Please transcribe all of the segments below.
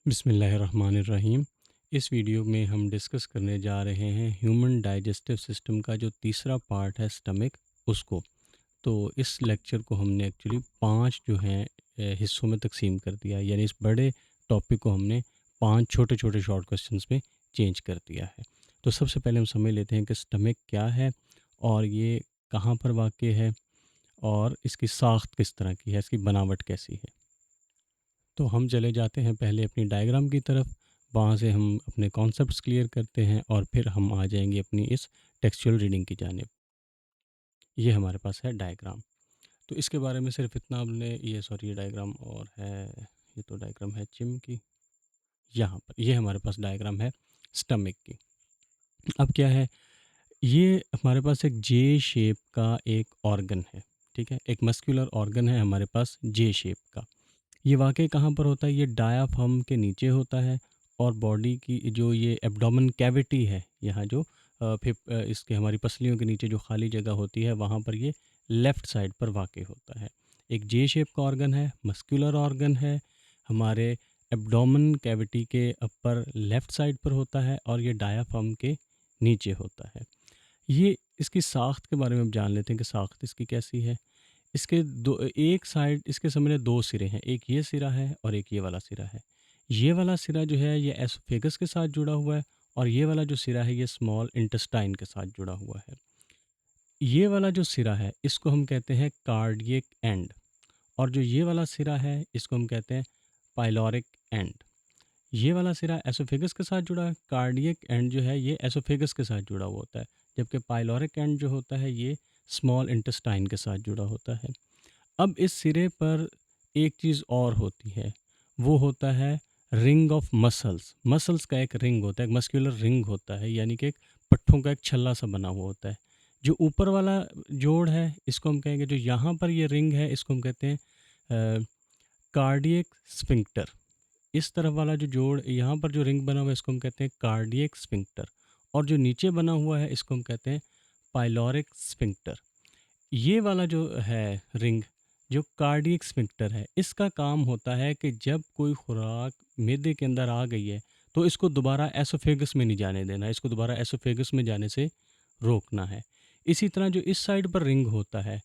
बिस्मिल्लाहिर्रहमानिर्रहीम। इस वीडियो में हम डिस्कस करने जा रहे हैं ह्यूमन डाइजेस्टिव सिस्टम का जो तीसरा पार्ट है स्टमक उसको। तो इस लेक्चर को हमने एक्चुअली 5 जो हैं हिस्सों में तकसीम कर दिया है, यानी इस बड़े टॉपिक को हमने 5 छोटे-छोटे शॉर्ट क्वेश्चंस में चेंज कर दिया है। तो सबसे पहले हम समझ लेते हैं कि स्टमक क्या है और ये कहाँ पर वाक़ है और इसकी साख़्त किस तरह की है, इसकी बनावट कैसी है। तो हम चले जाते हैं पहले अपनी डायग्राम की तरफ, वहाँ से हम अपने कॉन्सेप्ट्स क्लियर करते हैं और फिर हम आ जाएँगे अपनी इस टेक्सचुअल रीडिंग की जानिब। ये हमारे पास है डायग्राम। तो इसके बारे में सिर्फ इतना हमने ये डायग्राम और है, ये तो डायग्राम है जिम की। यहाँ पर ये हमारे पास डायग्राम है स्टमक की। अब क्या है, ये हमारे पास एक जे शेप का एक ऑर्गन है, ठीक है? एक मस्कुलर ऑर्गन है हमारे पास जे शेप का। ये वाक़ई कहाँ पर होता है? ये डायाफ्राम के नीचे होता है और बॉडी की जो ये एब्डोमेन कैविटी है, यहाँ जो इसके हमारी पसलियों के नीचे जो खाली जगह होती है, वहाँ पर ये लेफ़्ट साइड पर वाक़ई होता है। एक जे शेप का ऑर्गन है, मस्कुलर ऑर्गन है, हमारे एब्डोमेन कैविटी के अपर लेफ़्ट साइड पर होता है और ये डायाफ्राम के नीचे होता है। ये इसकी साख़्त के बारे में हम जान लेते हैं कि साख़्त इसकी कैसी है। इसके दो एक साइड इसके समझ 2 सिरे हैं, एक ये सिरा है और एक ये वाला सिरा है। ये वाला सिरा जो है ये एसोफेगस के साथ जुड़ा हुआ है और ये वाला जो सिरा है ये स्मॉल इंटेस्टाइन के साथ जुड़ा हुआ है। ये वाला जो सिरा है इसको हम कहते हैं कार्डियक एंड और जो ये वाला सिरा है इसको हम कहते हैं पाइलोरिक एंड। ये वाला सिरा एसोफेगस के साथ जुड़ा है, कार्डियक एंड जो है ये एसोफेगस के साथ जुड़ा हुआ होता है, जबकि पाइलोरिक एंड जो होता है ये स्मॉल इंटेस्टाइन के साथ जुड़ा होता है। अब इस सिरे पर एक चीज़ और होती है, वो होता है रिंग ऑफ मसल्स। मसल्स का एक रिंग होता है, एक मस्कुलर रिंग होता है, यानी कि एक पट्ठों का एक छल्ला सा बना हुआ होता है। जो ऊपर वाला जोड़ है इसको हम कहेंगे, जो यहाँ पर ये रिंग है इसको हम कहते हैं कार्डियक स्फिंक्टर। इस तरफ वाला जो जोड़ यहाँ पर जो रिंग बना हुआ है इसको हम कहते हैं कार्डियक स्फिंक्टर और जो नीचे बना हुआ है इसको हम कहते हैं पाइलोरिक स्फिंक्टर। ये वाला जो है रिंग, जो कार्डियक स्फिंक्टर है, इसका काम होता है कि जब कोई खुराक मैदे के अंदर आ गई है तो इसको दोबारा एसोफेगस में नहीं जाने देना, इसको दोबारा एसोफेगस में जाने से रोकना है। इसी तरह जो इस साइड पर रिंग होता है,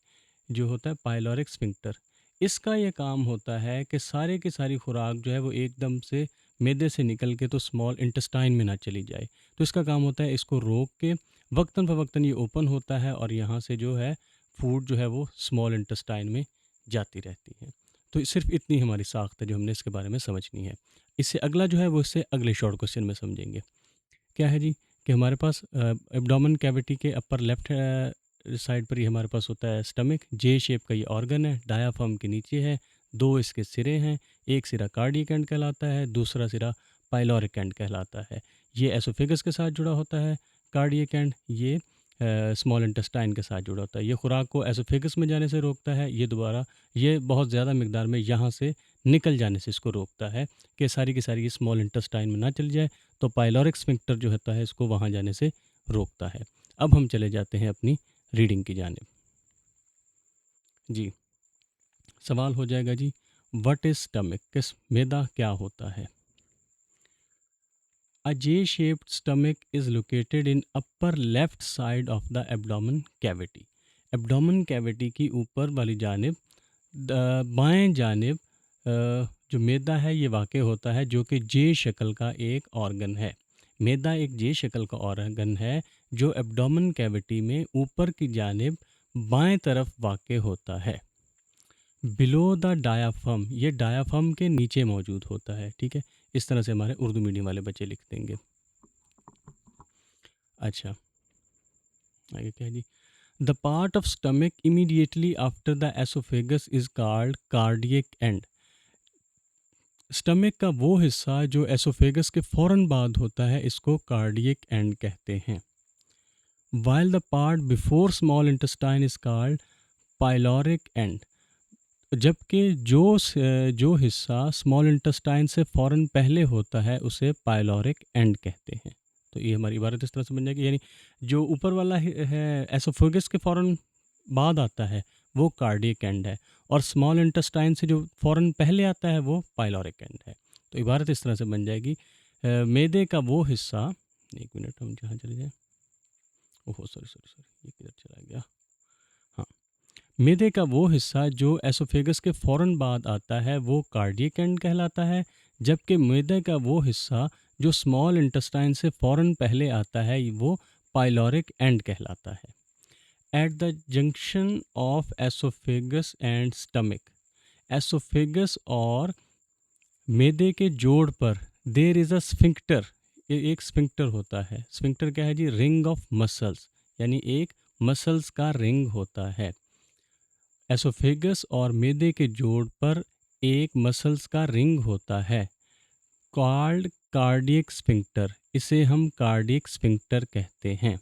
जो होता है पाइलोरिक स्फिंक्टर, इसका ये काम होता है कि सारे की सारी खुराक जो है वो एकदम से मैदे से निकल के तो स्मॉल इंटेस्टाइन में ना चली जाए। तो इसका काम होता है इसको रोक के वक्तन फ़वक्तन ये ओपन होता है और यहाँ से जो है फूड जो है वो स्मॉल इंटेस्टाइन में जाती रहती है। तो सिर्फ इतनी हमारी साख्त है जो हमने इसके बारे में समझनी है। इससे अगला जो है वो इससे अगले शॉर्ट क्वेश्चन में समझेंगे। क्या है जी, कि हमारे पास एब्डोमेन कैविटी के अपर लेफ्ट साइड पर ही हमारे पास होता है स्टमक। जे शेप का ये ऑर्गन है, डायाफ्राम के नीचे है, 2 इसके सिरे हैं, एक सिरा कार्डियक एंड कहलाता है, दूसरा सिरा पाइलोरिक एंड कहलाता है। ये एसोफेगस के साथ जुड़ा होता है कार्डियक एंड, ये स्मॉल इंटेस्टाइन के साथ जुड़ा होता है। ये खुराक को एसोफेगस में जाने से रोकता है, ये दोबारा ये बहुत ज़्यादा मिकदार में यहाँ से निकल जाने से इसको रोकता है कि सारी की सारी ये स्मॉल इंटेस्टाइन में ना चली जाए। तो पाइलोरिक स्फिंक्टर जो होता है इसको वहाँ जाने से रोकता है। अब हम चले जाते हैं अपनी रीडिंग की जानिब। जी, सवाल हो जाएगा जी, व्हाट इज़ स्टमक? किस मैदा क्या होता है? A J-shaped stomach is located in upper left side of the abdomen cavity. Abdomen cavity की ऊपर वाली जानिब बाएं जानिब जो मैदा है ये वाक़ होता है, जो कि जे शक्ल का एक ऑर्गन है। मैदा एक जे शक्ल का ऑर्गन है जो एब्डोमेन कैविटी में ऊपर की जानिब बाएं तरफ वाक़ होता है। बिलो द डायाफ्राम, ये डायाफ्राम के नीचे मौजूद होता है, ठीक है? इस तरह से हमारे उर्दू मीडियम वाले बच्चे लिख देंगे। अच्छा, आगे क्या है जी? The part of stomach immediately after the oesophagus is called cardiac end. Stomach का वो हिस्सा जो एसोफेगस के फ़ौरन बाद होता है इसको कार्डियक एंड कहते हैं। While the part before small intestine is called pyloric and. जबकि जो हिस्सा स्मॉल इंटेस्टाइन से फ़ौरन पहले होता है उसे पाइलोरिक एंड कहते हैं। तो ये हमारी इबारत इस तरह से बन जाएगी, यानी जो ऊपर वाला है एसोफेगस के फ़ौरन बाद आता है वो कार्डियक एंड है और स्मॉल इंटेस्टाइन से जो फ़ौरन पहले आता है वो पाइलोरिक एंड है। तो इबारत इस तरह से बन जाएगी, मैदे का वो हिस्सा, एक मिनट हम जहाँ चले जाएँ, ओहो सॉरी सॉरी सॉरी, ये किधर चला गया, हाँ, मैदे का वो हिस्सा जो एसोफेगस के फ़ौरन बाद आता है वो कार्डियक एंड कहलाता है, जबकि मैदे का वो हिस्सा जो स्मॉल इंटेस्टाइन से फ़ौरन पहले आता है वो पाइलोरिक एंड कहलाता है। At the junction of oesophagus and stomach, oesophagus और मैदे के जोड़ पर देर इज़ अ स्फिंक्टर, ये एक स्फिंक्टर होता है। स्फिंक्टर क्या है जी? रिंग ऑफ मसल्स, यानी एक मसल्स का रिंग होता है। एसोफेगस और मैदे के जोड़ पर एक मसल्स का रिंग होता है कॉल्ड कार्डियक स्फिंक्टर, इसे हम कार्डियक स्फिंक्टर कहते हैं,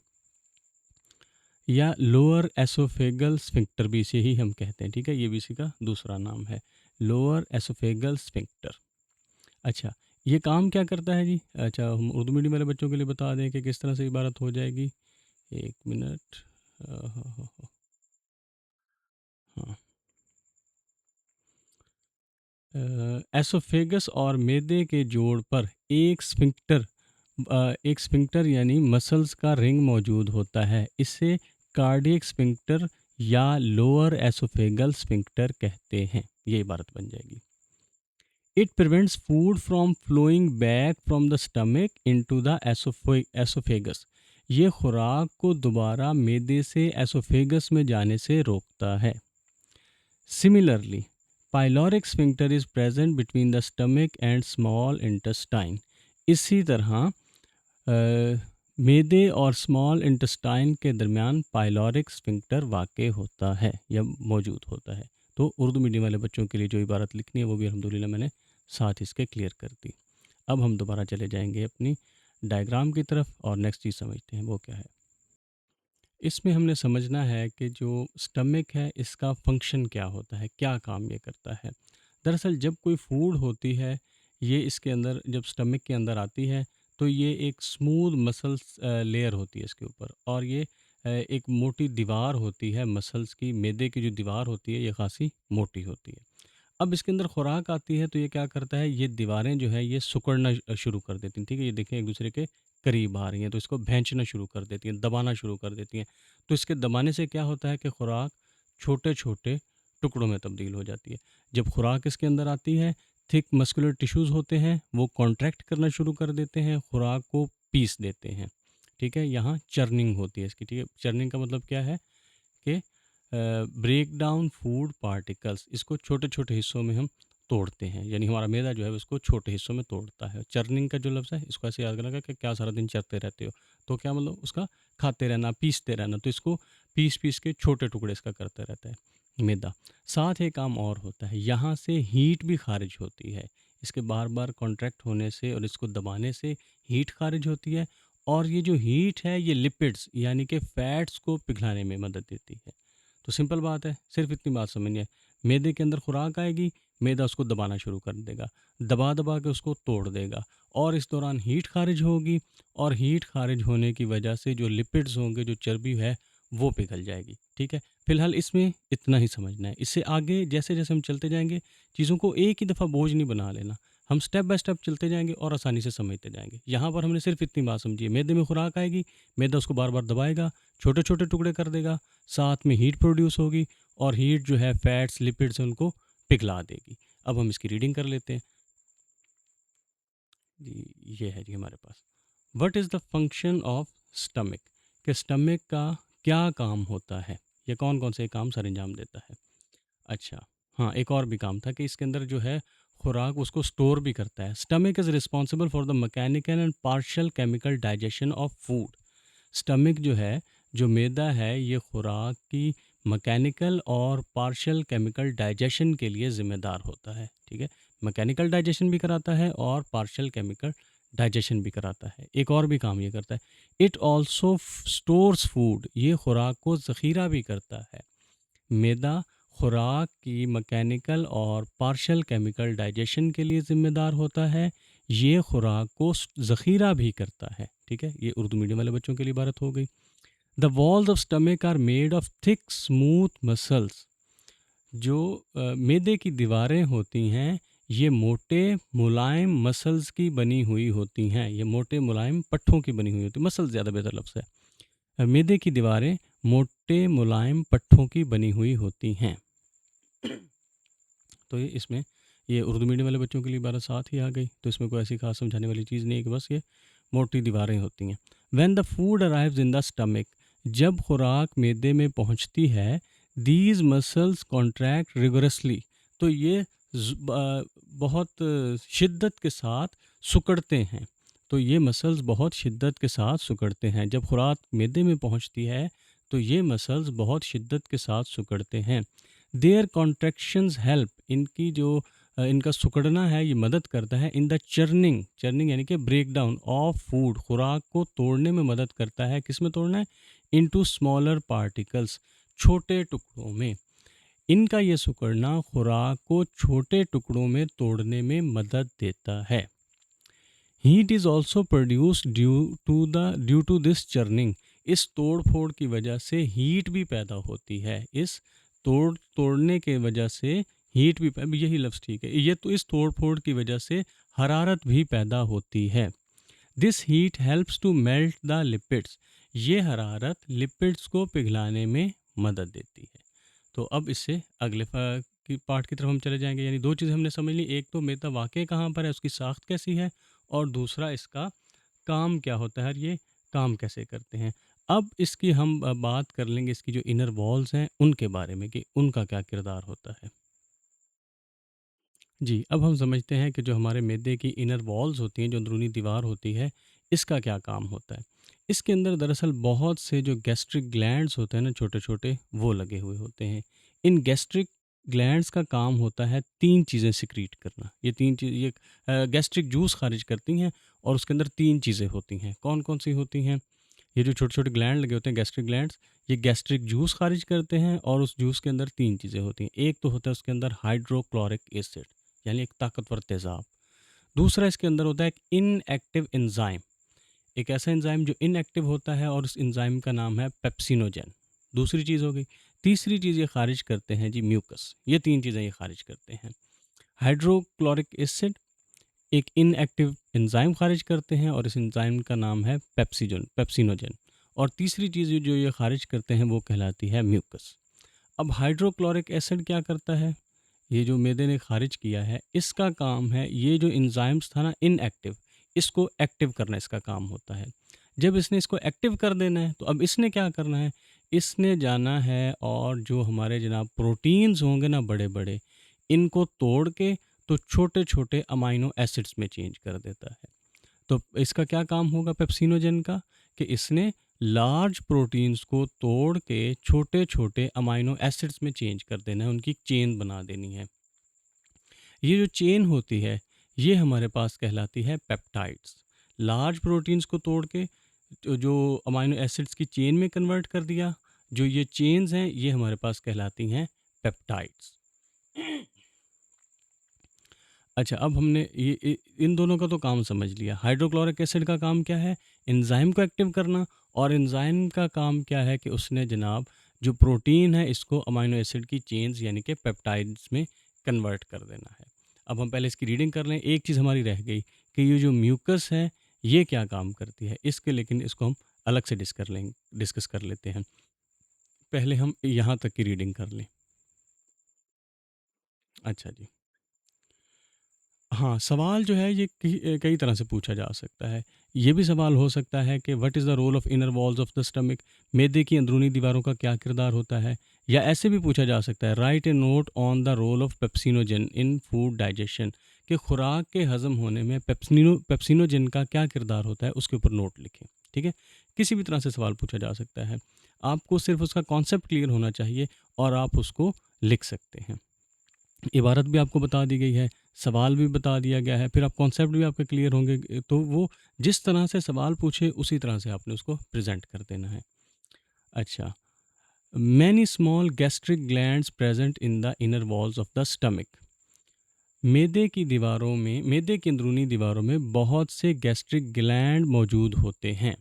या लोअर एसोफेगल स्फिंक्टर भी इसे ही हम कहते हैं। ठीक है, ये भी इसी का दूसरा नाम है, लोअर एसोफेगल स्फिंक्टर। अच्छा, ये काम क्या करता है जी? अच्छा, हम उर्दू मीडियम वाले बच्चों के लिए बता दें कि किस तरह से इबारत हो जाएगी। एक मिनट, हाँ, एसोफेगस और मैदे के जोड़ पर एक स्फिंक्टर यानी मसल्स का रिंग मौजूद होता है, इसे कार्डियक स्फिंक्टर या लोअर एसोफेगल स्फिंक्टर कहते हैं। ये इबारत बन जाएगी। It prevents food from flowing back from the stomach into the oesophagus, ये खुराक को दोबारा मैदे से एसोफेगस में जाने से रोकता है। Similarly, pyloric sphincter is present between the stomach and small intestine. इसी तरह मैदे और स्मॉल इंटेस्टाइन के दरमियान पाइलोरिक स्फिंक्टर वाक़ होता है या मौजूद होता है। तो उर्दू मीडियम वाले बच्चों के लिए जो इबारत लिखनी है वो भी अल्हम्दुलिल्लाह मैंने साथ इसके क्लियर कर दी। अब हम दोबारा चले जाएंगे अपनी डायग्राम की तरफ और नेक्स्ट चीज़ समझते हैं वो क्या है। इसमें हमने समझना है कि जो स्टमक है इसका फंक्शन क्या होता है, क्या काम ये करता है। दरअसल जब कोई फूड होती है, ये इसके अंदर जब स्टमक के अंदर आती है तो ये एक स्मूथ मसल्स लेयर होती है इसके ऊपर, और ये एक मोटी दीवार होती है मसल्स की। मैदे की जो दीवार होती है ये खासी मोटी होती है। अब इसके अंदर खुराक आती है तो ये क्या करता है, ये दीवारें जो है ये सिकुड़ना शुरू कर देती हैं। ठीक है, ये देखें एक दूसरे के करीब आ रही हैं तो इसको भैंचना शुरू कर देती हैं, दबाना शुरू कर देती हैं। तो इसके दबाने से क्या होता है कि खुराक छोटे छोटे टुकड़ों में तब्दील हो जाती है। जब खुराक इसके अंदर आती है, थिक मस्कुलर टिश्यूज़ होते हैं वो कॉन्ट्रैक्ट करना शुरू कर देते हैं, खुराक को पीस देते हैं। ठीक है, यहाँ चर्निंग होती है इसकी। ठीक है, चर्निंग का मतलब क्या है कि ब्रेक डाउन फूड पार्टिकल्स, इसको छोटे छोटे हिस्सों में हम तोड़ते हैं, यानी हमारा मैदा जो है उसको छोटे हिस्सों में तोड़ता है। चर्निंग का जो लफ्ज़ है इसको ऐसे याद करना कि क्या सारा दिन चरते रहते हो, तो क्या मतलब उसका खाते रहना, पीसते रहना, तो इसको पीस पीस के छोटे टुकड़े इसका करता रहता है मैदा। साथ एक काम और होता है, यहाँ से हीट भी खारिज होती है, इसके बार बार कॉन्ट्रैक्ट होने से और इसको दबाने से हीट खारिज होती है, और ये जो हीट है ये लिपिड्स यानी कि फ़ैट्स को पिघलाने में मदद देती है। तो सिंपल बात है, सिर्फ इतनी बात समझनी है। मैदे के अंदर खुराक आएगी, मैदा उसको दबाना शुरू कर देगा, दबा दबा के उसको तोड़ देगा, और इस दौरान हीट खारिज होगी, और हीट खारिज होने की वजह से जो लिपिड्स होंगे, जो चर्बी है वो पिघल जाएगी। ठीक है, फिलहाल इसमें इतना ही समझना है। इससे आगे जैसे जैसे हम चलते जाएंगे, चीज़ों को एक ही दफ़ा बोझ नहीं बना लेना, हम स्टेप बाय स्टेप चलते जाएंगे और आसानी से समझते जाएंगे। यहाँ पर हमने सिर्फ इतनी बात समझी है, मैदे में खुराक आएगी, मैदा उसको बार बार दबाएगा, छोटे छोटे टुकड़े कर देगा, साथ में हीट प्रोड्यूस होगी, और हीट जो है फैट्स लिपिड्स उनको पिघला देगी। अब हम इसकी रीडिंग कर लेते हैं जी। ये है जी हमारे पास, what is the function of stomach, कि स्टमक का क्या काम होता है, ये कौन कौन से काम सर अंजाम देता है। अच्छा, हाँ, एक और भी काम था कि इसके अंदर जो है खुराक उसको स्टोर भी करता है। Stomach is responsible for the mechanical and partial chemical digestion of food. Stomach जो है, जो मैदा है, ये खुराक की मैकेनिकल और पार्शियल केमिकल डाइजेशन के लिए ज़िम्मेदार होता है। ठीक है, मैकेनिकल डाइजेशन भी कराता है और पार्शियल केमिकल डाइजेशन भी कराता है। एक और भी काम ये करता है, इट ऑल्सो स्टोर्स फूड, ये खुराक को ज़ख़ीरा भी करता है। मैदा खुराक की मैकेनिकल और पार्शियल केमिकल डाइजेशन के लिए ज़िम्मेदार होता है, ये खुराक को ज़ख़ीरा भी करता है। ठीक है, ये उर्दू मीडियम वाले बच्चों के लिए इबारत हो गई। The walls of stomach are made of thick smooth muscles, जो मैदे की दीवारें होती हैं ये मोटे मुलायम मसल्स की बनी हुई होती हैं। ये मोटे मुलायम पट्ठों की बनी हुई होती है। मसल्स ज़्यादा बेहतर लफ्ज़ है। मैदे की दीवारें मोटे मुलायम पट्ठों की बनी हुई होती हैं। तो ये इसमें ये उर्दू मीडियम वाले बच्चों के लिए इबारत साथ ही आ गई, तो इसमें कोई ऐसी खास समझाने वाली चीज़ नहीं है कि बस ये मोटी दीवारें होती हैं। When the food arrives in the stomach, जब खुराक मैदे में पहुंचती है, दीज मसल्स कॉन्ट्रैक्ट रिगोरसली, तो ये बहुत शिद्दत के साथ सिकुड़ते हैं। तो ये मसल्स बहुत शिद्दत के साथ सिकुड़ते हैं। जब खुराक मैदे में पहुंचती है तो ये मसल्स बहुत शिद्दत के साथ सिकुड़ते हैं। देयर कॉन्ट्रैक्शंस हेल्प, इनकी जो इनका सिकुड़ना है ये मदद करता है इन द चर्निंग, चर्निंग यानी कि ब्रेक डाउन ऑफ फूड, खुराक को तोड़ने में मदद करता है। किस में तोड़ना है? इनटू स्मॉलर पार्टिकल्स, छोटे टुकड़ों में। इनका ये सिकुड़ना खुराक को छोटे टुकड़ों में तोड़ने में मदद देता है। Heat is also produced due to this churning, इस तोड़ फोड़ की वजह से हीट भी पैदा होती है। इस तोड़ने के वजह से हीट भी यही लफ्ज़ ठीक है, ये तो इस तोड़ फोड़ की वजह से हरारत भी पैदा होती है। This heat helps to melt the lipids, ये हरारत लिपिड्स को पिघलाने में मदद देती है। तो अब इससे अगले की पार्ट की तरफ हम चले जाएंगे। यानी दो चीज़ें हमने समझ ली, एक तो मैदा वाक़ई कहाँ पर है, उसकी साख्त कैसी है, और दूसरा इसका काम क्या होता है और ये काम कैसे करते हैं। अब इसकी हम बात कर लेंगे, इसकी जो इनर वॉल्स हैं उनके बारे में कि उनका क्या किरदार होता है। जी, अब हम समझते हैं कि जो हमारे मैदे की इनर वॉल्स होती हैं, जो अंदरूनी दीवार होती है, इसका क्या काम होता है। इसके अंदर दरअसल बहुत से जो गैस्ट्रिक ग्लैंड्स होते हैं ना, छोटे-छोटे, वो लगे हुए होते हैं। इन गैस्ट्रिक ग्लैंड्स का काम होता है 3 चीज़ें सिक्रीट करना। ये 3 चीज़ ये गैस्ट्रिक जूस खारिज करती हैं और उसके अंदर 3 चीज़ें होती हैं। कौन-कौन सी होती हैं? ये जो छोटे-छोटे ग्लैंड लगे होते हैं, गैस्ट्रिक ग्लैंड्स, ये गैस्ट्रिक जूस खारिज करते हैं और उस जूस के अंदर 3 चीज़ें होती हैं। एक तो होता है उसके अंदर हाइड्रोक्लोरिक एसिड, यानी एक ताकतवर तेज़ाब। दूसरा इसके अंदर होता है एक इनएक्टिव एंजाइम, एक ऐसा एंजाइम जो इनएक्टिव होता है और उस एंजाइम का नाम है पेप्सिनोजेन। दूसरी चीज़ हो गई। तीसरी चीज़ ये खारिज करते हैं जी म्यूकस। ये 3 चीज़ें ये खारिज करते हैं। हाइड्रोक्लोरिक एसिड, एक इनएक्टिव एंजाइम खारिज करते हैं और इस एंजाइम का नाम है पेप्सिनोजेन। और तीसरी चीज़ जो ये खारिज करते हैं वो कहलाती है म्यूकस। अब हाइड्रोक्लोरिक एसिड क्या करता है? ये जो मैदे ने खारिज किया है, इसका काम है, ये जो एंजाइम्स था ना इनएक्टिव, इसको एक्टिव करना इसका काम होता है। जब इसने इसको एक्टिव कर देना है तो अब इसने क्या करना है, इसने जाना है और जो हमारे जनाब प्रोटीन्स होंगे ना बड़े बड़े, इनको तोड़ के तो छोटे छोटे अमाइनो एसिड्स में चेंज कर देता है। तो इसका क्या काम होगा पेप्सिनोजेन का, कि इसने लार्ज प्रोटीन्स को तोड़ के छोटे छोटे अमाइनो एसिड्स में चेंज कर देना है, उनकी चेन बना देनी है। ये जो चेन होती है ये हमारे पास कहलाती है पेप्टाइड्स। लार्ज प्रोटीन्स को तोड़ के जो अमाइनो एसिड्स की चेन में कन्वर्ट कर दिया, जो ये चेन्स हैं ये हमारे पास कहलाती हैं पेप्टाइड्स। अच्छा, अब हमने इन दोनों का तो काम समझ लिया। हाइड्रोक्लोरिक एसिड का काम क्या है? एंजाइम को एक्टिव करना। और एंजाइम का काम क्या है कि उसने जनाब जो प्रोटीन है इसको अमाइनो एसिड की चेन्स यानी कि पेप्टाइड्स में कन्वर्ट कर देना है। अब हम पहले इसकी रीडिंग कर लें। एक चीज़ हमारी रह गई कि ये जो म्यूकस है ये क्या काम करती है इसके, लेकिन इसको हम अलग से डिस्कस कर लेते हैं। पहले हम यहाँ तक की रीडिंग कर लें। अच्छा जी। हाँ, सवाल जो है ये कई तरह से पूछा जा सकता है। ये भी सवाल हो सकता है कि what is the role of inner walls of the stomach, मैदे की अंदरूनी दीवारों का क्या किरदार होता है। या ऐसे भी पूछा जा सकता है, write a note on the role of pepsinogen in food digestion, कि खुराक के हज़म होने में पेप्सिनोजेन का क्या किरदार होता है, उसके ऊपर नोट लिखें। ठीक है, किसी भी तरह से सवाल पूछा जा सकता है। आपको सिर्फ उसका कॉन्सेप्ट क्लियर होना चाहिए और आप उसको लिख सकते हैं। इबारत भी आपको बता दी गई है, सवाल भी बता दिया गया है, फिर आप कॉन्सेप्ट भी आपके क्लियर होंगे, तो वो जिस तरह से सवाल पूछे उसी तरह से आपने उसको प्रेजेंट कर देना है। अच्छा, many small gastric glands present in the inner walls of the stomach. मैदे की अंदरूनी दीवारों में बहुत से गैस्ट्रिक ग्लैंड मौजूद होते हैं।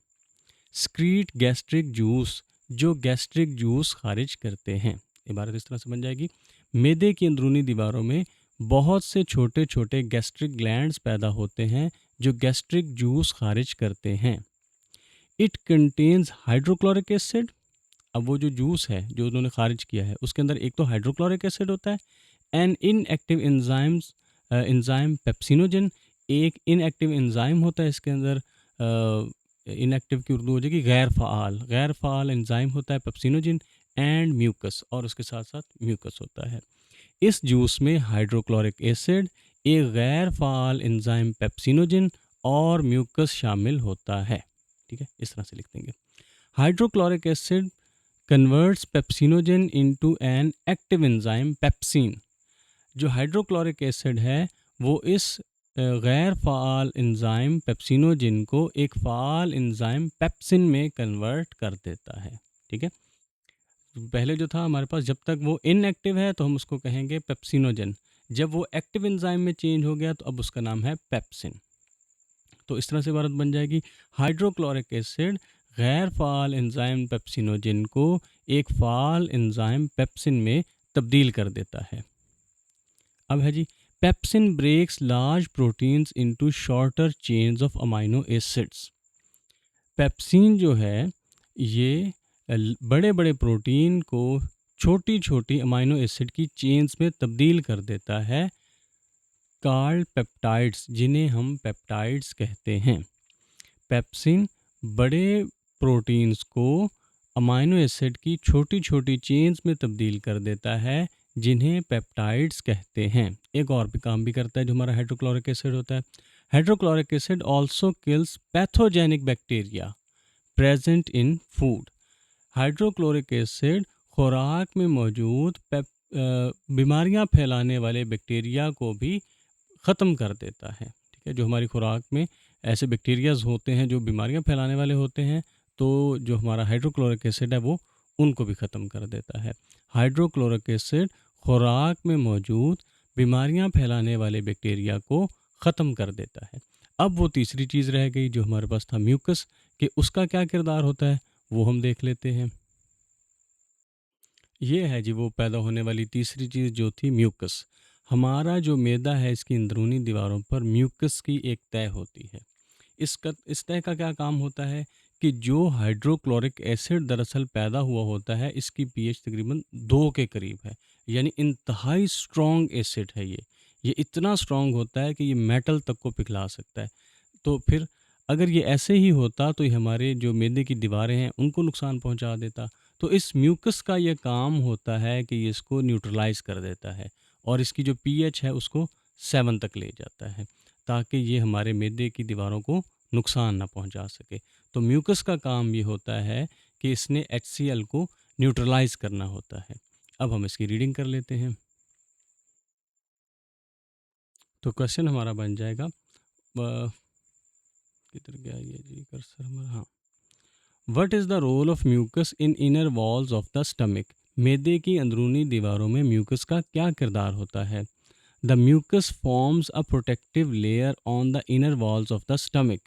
स्क्रीट गैस्ट्रिक जूस, जो गैस्ट्रिक जूस खारिज करते हैं। इबारत इस तरह से बन जाएगी, मैदे की अंदरूनी दीवारों में बहुत से छोटे छोटे गैस्ट्रिक ग्लैंड्स पैदा होते हैं जो गैस्ट्रिक जूस खारिज करते हैं। It contains hydrochloric acid. अब वो जो जूस है जो उन्होंने खारिज किया है उसके अंदर एक तो हाइड्रोक्लोरिक एसिड होता है, an inactive enzymes enzyme pepsinogen, एक इनएक्टिव एंजाइम होता है इसके अंदर। इनएक्टिव की उर्दू हो जाएगी गैर फ़ाल एंजाइम होता है पेप्सिनोजन, एंड म्यूकस, और उसके साथ साथ म्यूकस होता है। इस जूस में हाइड्रोक्लोरिक एसिड, एक गैर फ़ाल एंजाइम पेप्सिनोजन और म्यूकस शामिल होता है। ठीक है, इस तरह से लिख देंगे। Hydrochloric acid converts pepsinogen into an active enzyme pepsin. जो हाइड्रोक्लोरिक एसिड है वो इस गैर फ़ाल एंजाइम पेप्सिनोजिन को एक फ़ाल एंजाइम पेप्सिन में कन्वर्ट कर देता है। ठीक है, पहले जो था हमारे पास, जब तक वो इनएक्टिव है तो हम उसको कहेंगे पेप्सिनोजन, जब वो एक्टिव एंजाइम में चेंज हो गया तो अब उसका नाम है पेप्सिन। तो इस तरह से इबारत बन जाएगी, हाइड्रोक्लोरिक एसिड गैर फ़ाल एंजाइम पेप्सिनोजिन को एक फ़ाल एंजाइम पेप्सिन में तब्दील कर देता है। अब है जी, pepsin breaks large proteins into shorter chains of amino acids. Pepsin जो है ये बड़े बड़े प्रोटीन को छोटी छोटी अमाइनो एसिड की चेन्स में तब्दील कर देता है, कॉल्ड पेप्टाइड्स, जिन्हें हम पेप्टाइड्स कहते हैं। पेप्सिन बड़े प्रोटीन्स को अमाइनो एसिड की छोटी छोटी चेन्स में तब्दील कर देता है, जिन्हें पेप्टाइड्स कहते हैं। एक और भी काम भी करता है जो हमारा हाइड्रोक्लोरिक एसिड होता है। Hydrochloric acid also kills pathogenic bacteria present in food. Hydrochloric acid खुराक में मौजूद बीमारियां फैलाने वाले बैक्टीरिया को भी ख़त्म कर देता है। ठीक है, जो हमारी खुराक में ऐसे बैक्टीरियाज होते हैं जो बीमारियां फैलाने वाले होते हैं, तो जो हमारा हाइड्रोक्लोरिक एसिड है वो उनको भी ख़त्म कर देता है। हाइड्रोक्लोरिक एसिड खुराक में मौजूद बीमारियां फैलाने वाले बैक्टीरिया को ख़त्म कर देता है। अब वो तीसरी चीज़ रह गई जो हमारे पास था म्यूकस, कि उसका क्या किरदार होता है वो हम देख लेते हैं। ये है जी वो पैदा होने वाली तीसरी चीज़ जो थी म्यूकस। हमारा जो मैदा है इसकी अंदरूनी दीवारों पर म्यूकस की एक तह होती है। इस तह का क्या काम होता है कि जो हाइड्रोक्लोरिक एसिड दरअसल पैदा हुआ होता है इसकी पीएच तकरीबन 2 के करीब है, यानी इंतहाई स्ट्रॉन्ग एसिड है ये इतना स्ट्रॉन्ग होता है कि ये मेटल तक को पिघला सकता है। तो फिर अगर ये ऐसे ही होता तो ये हमारे जो मैदे की दीवारें हैं उनको नुकसान पहुंचा देता। तो इस म्यूकस का ये काम होता है कि ये इसको न्यूट्रलाइज कर देता है और इसकी जो पीएच है उसको 7 तक ले जाता है, ताकि ये हमारे मैदे की दीवारों को नुकसान ना पहुंचा सके। तो म्यूकस का काम ये होता है कि इसने HCl को न्यूट्रलाइज करना होता है। अब हम इसकी रीडिंग कर लेते हैं। तो क्वेश्चन हमारा बन जाएगा, किधर गया ये जी कर्सर हमारा, हाँ, what is the role of mucus in inner walls of the stomach. मैदे की अंदरूनी दीवारों में म्यूकस का क्या किरदार होता है। The mucus forms a protective layer on the inner walls of the stomach.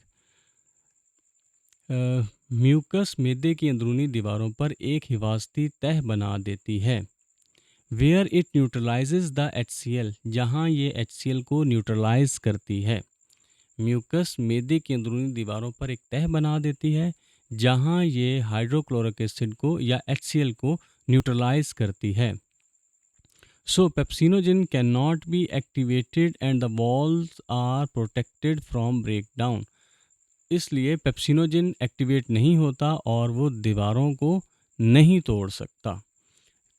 Mucus मैदे की अंदरूनी दीवारों पर एक हिफाजती तह बना देती है। Where it neutralises the HCl, जहाँ ये HCl को न्यूट्रलाइज करती है। म्यूकस मैदे की अंदरूनी दीवारों पर एक तह बना देती है जहाँ ये हाइड्रोक्लोरिक एसिड को या HCl को न्यूट्रलाइज करती है। So pepsinogen can not be activated and the walls are protected from break down. इसलिए पेप्सिनोजन एक्टिवेट नहीं होता और वो दीवारों को नहीं तोड़ सकता,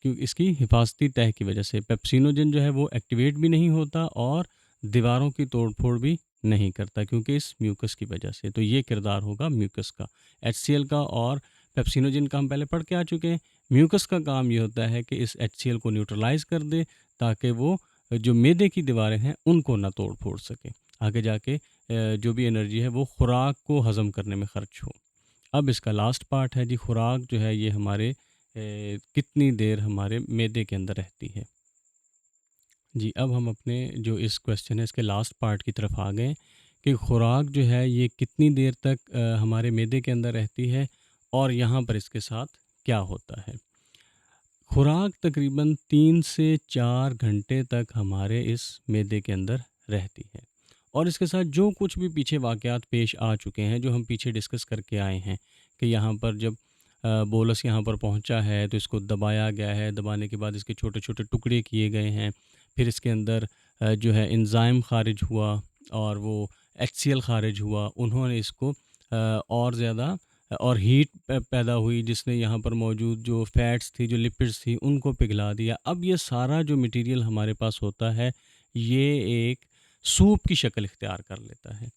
क्योंकि इसकी हिफाजती तह की वजह से पेप्सिनोजन जो है वो एक्टिवेट भी नहीं होता और दीवारों की तोड़फोड़ भी नहीं करता, क्योंकि इस म्यूकस की वजह से। तो ये किरदार होगा म्यूकस का। HCl का और पेप्सिनोजन का हम पहले पढ़ के आ चुके हैं। म्यूकस का काम ये होता है कि इस HCl को न्यूट्रलाइज कर दे ताकि वो जो मैदे की दीवारें हैं उनको ना तोड़ फोड़ सके, आगे जाके जो भी एनर्जी है वो खुराक को हज़म करने में ख़र्च हो। अब इसका लास्ट पार्ट है जी, खुराक जो है ये हमारे कितनी देर हमारे मैदे के अंदर रहती है। जी, अब हम अपने जो इस क्वेश्चन है इसके लास्ट पार्ट की तरफ आ गए कि खुराक जो है ये कितनी देर तक हमारे मैदे के अंदर रहती है और यहाँ पर इसके साथ क्या होता है। खुराक तकरीबन 3 से 4 घंटे तक हमारे इस मैदे के अंदर रहती है और इसके साथ जो कुछ भी पीछे वाक़यात पेश आ चुके हैं, जो हम पीछे डिस्कस करके आए हैं कि यहाँ पर जब बोलस यहाँ पर पहुँचा है तो इसको दबाया गया है, दबाने के बाद इसके छोटे-छोटे टुकड़े किए गए हैं। फिर इसके अंदर जो है एंज़ाइम ख़ारिज हुआ और वो एचसीएल ख़ारिज हुआ। उन्होंने इसको और ज़्यादा और हीट पैदा हुई जिसने यहाँ पर मौजूद जो फैट्स थी, जो लिपिड्स थी, उनको पिघला दिया। अब ये सारा जो मटेरियल हमारे पास होता है, ये एक सूप की शक्ल इख्तियार कर लेता है।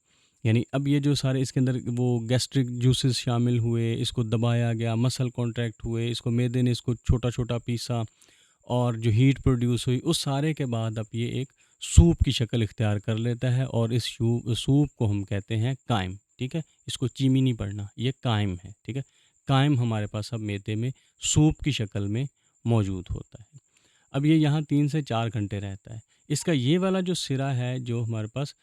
यानी अब ये जो सारे इसके अंदर वो गैस्ट्रिक जूसेस शामिल हुए, इसको दबाया गया, मसल कॉन्ट्रैक्ट हुए, इसको मैदे ने इसको छोटा-छोटा पीसा और जो हीट प्रोड्यूस हुई, उस सारे के बाद अब ये एक सूप की शक्ल इख्तियार कर लेता है और इस सूप को हम कहते हैं कायम, ठीक है? इसको चीमी नहीं पड़ना, ये कायम है, ठीक है? कायम हमारे पास अब मैदे में सूप की शक्ल में मौजूद होता है। अब ये यहाँ 3 से 4 घंटे रहता है। इसका ये वाला जो सिरा है, जो हमारे पास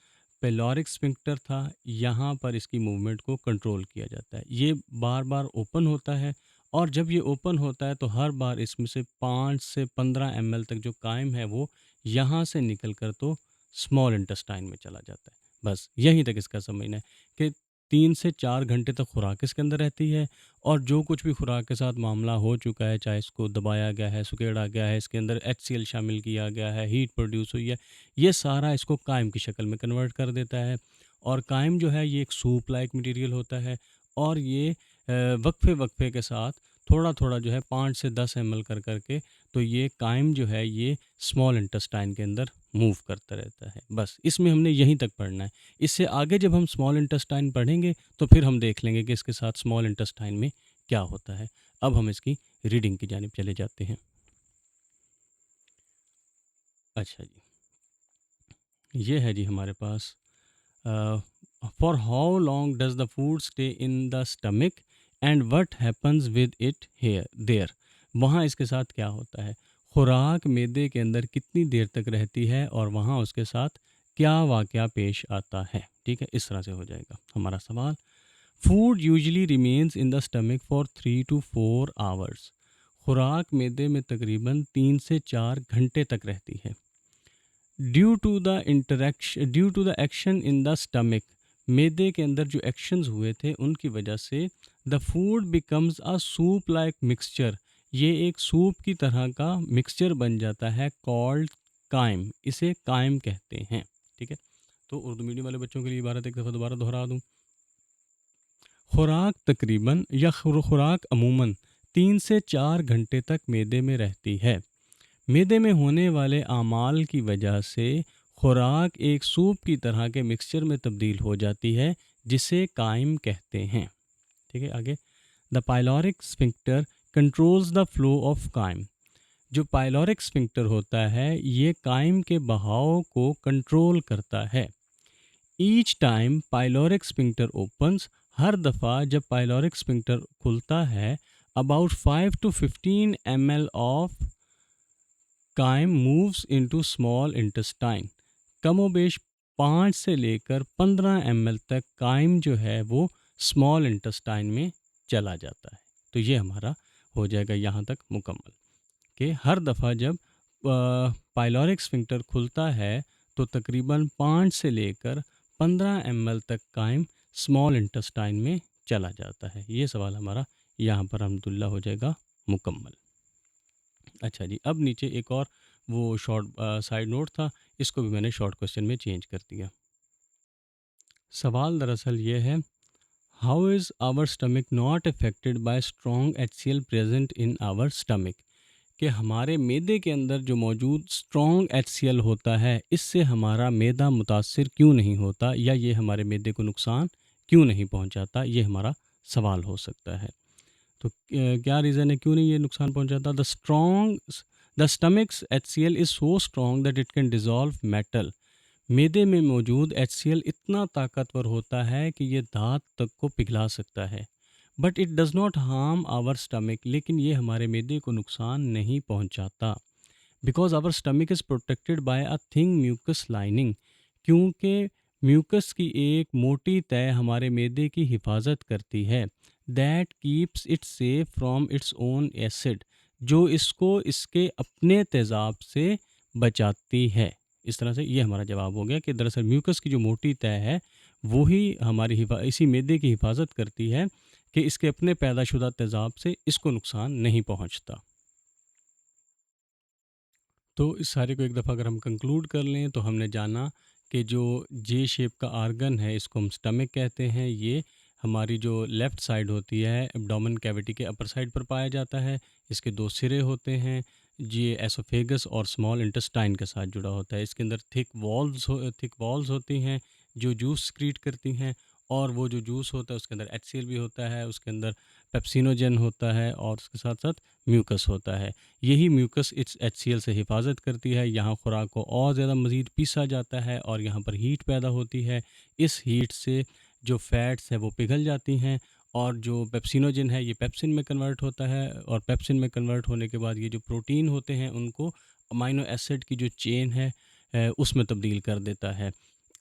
पेलोरिक स्फिंक्टर था, यहाँ पर इसकी मूवमेंट को कंट्रोल किया जाता है। ये बार-बार ओपन होता है और जब ये ओपन होता है तो हर बार इसमें से 5 से 15 एमएल तक जो कायम है वो यहाँ से निकल कर तो स्मॉल इंटेस्टाइन में चला जाता है। बस यहीं तक इसका समझना है कि 3 से 4 घंटे तक खुराक इसके अंदर रहती है और जो कुछ भी खुराक के साथ मामला हो चुका है, चाहे इसको दबाया गया है, सुकेड़ा गया है, इसके अंदर एचसीएल शामिल किया गया है, हीट प्रोड्यूस हुई है, ये सारा इसको कायम की शक्ल में कन्वर्ट कर देता है। और कायम जो है ये एक सूप लाइक मटेरियल होता है और ये वक्फे-वक्फे के साथ थोड़ा-थोड़ा जो है 5 से 10 एमएल कर के तो ये कायम जो है ये स्मॉल इंटेस्टाइन के अंदर मूव करता रहता है। बस इसमें हमने यहीं तक पढ़ना है। इससे आगे जब हम स्मॉल इंटेस्टाइन पढ़ेंगे तो फिर हम देख लेंगे कि इसके साथ स्मॉल इंटेस्टाइन में क्या होता है। अब हम इसकी रीडिंग की जानिब चले जाते हैं। अच्छा जी, ये है जी हमारे पास for how long does the food stay in the stomach and what happens with it here there. वहाँ इसके साथ क्या होता है, खुराक मैदे के अंदर कितनी देर तक रहती है और वहाँ उसके साथ क्या वाक़या पेश आता है। ठीक है, इस तरह से हो जाएगा हमारा सवाल। Food usually remains in the stomach for 3 to 4 hours. खुराक मैदे में तकरीबन 3 से 4 घंटे तक रहती है। Due to the action in the stomach, मैदे के अंदर जो एक्शंस हुए थे उनकी वजह से the food becomes a soup like mixture, ये एक सूप की तरह का मिक्सचर बन जाता है, कॉल्ड कायम, इसे कायम कहते हैं। ठीक है, तो उर्दू मीडियम वाले बच्चों के लिए इबारत एक दफ़ा दोबारा दोहरा दूँ। खुराक तकरीबन या खुराक अमूमन 3 से 4 घंटे तक मैदे में रहती है। मैदे में होने वाले आमाल की वजह से खुराक एक सूप की तरह के मिक्सचर में तब्दील हो जाती है, जिसे कायम कहते हैं। ठीक है, आगे। The pyloric sphincter controls the flow of कायम। जो पाइलोरिक स्फिंक्टर होता है ये कायम के बहाव को कंट्रोल करता है। Each time pyloric sphincter opens, हर दफ़ा जब पाइलोरिक स्फिंक्टर खुलता है, about 5 to 15 ml of chyme moves into small intestine. कमोबेश 5 से लेकर 15 एमएल तक कायम जो है वो स्मॉल इंटेस्टाइन में चला जाता है। तो ये हमारा हो जाएगा यहाँ तक मुकम्मल कि हर दफ़ा जब पाइलोरिक स्फिंक्टर खुलता है तो तकरीबन 5 से लेकर 15 एमएल तक कायम स्मॉल इंटेस्टाइन में चला जाता है। ये सवाल हमारा यहाँ पर अल्हम्दुलिल्लाह हो जाएगा मुकम्मल। अच्छा जी, अब नीचे एक और वो शॉर्ट साइड नोट था, इसको भी मैंने शॉर्ट क्वेश्चन में चेंज कर दिया। सवाल दरअसल ये है, how is our stomach not affected by strong HCl present in our stomach, कि हमारे मैदे के अंदर जो मौजूद स्ट्रॉन्ग एचसीएल होता है इससे हमारा मैदा मुतासिर क्यों नहीं होता, या ये हमारे मैदे को नुकसान क्यों नहीं पहुंचाता, ये हमारा सवाल हो सकता है। तो क्या रीज़न है क्यों नहीं ये नुकसान पहुंचाता। The stomachs HCl is so strong that it can dissolve metal. मैदे में मौजूद HCl इतना ताकतवर होता है कि ये धात तक को पिघला सकता है। But it does not harm our stomach, लेकिन ये हमारे मैदे को नुकसान नहीं पहुंचाता। Because our stomach is protected by a thing mucus lining, क्योंकि म्यूकस की एक मोटी तय हमारे मैदे की हिफाजत करती है। That keeps it safe from its own acid, जो इसको इसके अपने तेज़ाब से बचाती है। इस तरह से ये हमारा जवाब हो गया कि दरअसल म्यूकस की जो मोटी तह है, वो ही हमारी इसी मैदे की हिफाज़त करती है कि इसके अपने पैदाशुदा तेज़ाब से इसको नुकसान नहीं पहुँचता। तो इस सारे को एक दफ़ा अगर हम कंक्लूड कर लें तो हमने जाना कि जो जे शेप का आर्गन है इसको हम स्टमक कहते हैं। ये हमारी जो लेफ़्ट साइड होती है एब्डोमेन कैविटी के अपर साइड पर पाया जाता है। इसके 2 सिरे होते हैं। ये एसोफेगस और स्मॉल इंटेस्टाइन के साथ जुड़ा होता है। इसके अंदर थिक वॉल्स होती हैं जो जूस सीक्रेट करती हैं, और वो जो जूस होता है उसके अंदर एचसीएल भी होता है, उसके अंदर पेप्सिनोजेन होता है और उसके साथ-साथ म्यूकस होता है। यही म्यूकस इस एचसीएल से हिफाज़त करती है। यहाँ खुराक को और ज़्यादा मज़ीद पीसा जाता है और यहाँ पर हीट पैदा होती है। इस हीट से जो फैट्स हैं वो पिघल जाती हैं, और जो पेप्सिनोजेन है ये पेप्सिन में कन्वर्ट होता है, और पेप्सिन में कन्वर्ट होने के बाद ये जो प्रोटीन होते हैं उनको अमाइनो एसिड की जो चेन है उसमें तब्दील कर देता है।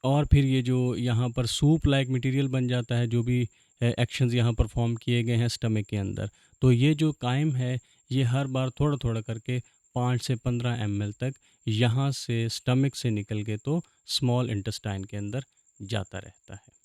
और फिर ये जो यहाँ पर सूप लाइक मटेरियल बन जाता है, जो भी एक्शंस यहाँ परफॉर्म किए गए हैं स्टमक के अंदर, तो ये जो कायम है ये हर बार थोड़ा-थोड़ा करके 5 से 15 एमएल तक यहाँ से स्टमक से निकल के तो स्मॉल इंटेस्टाइन के अंदर जाता रहता है।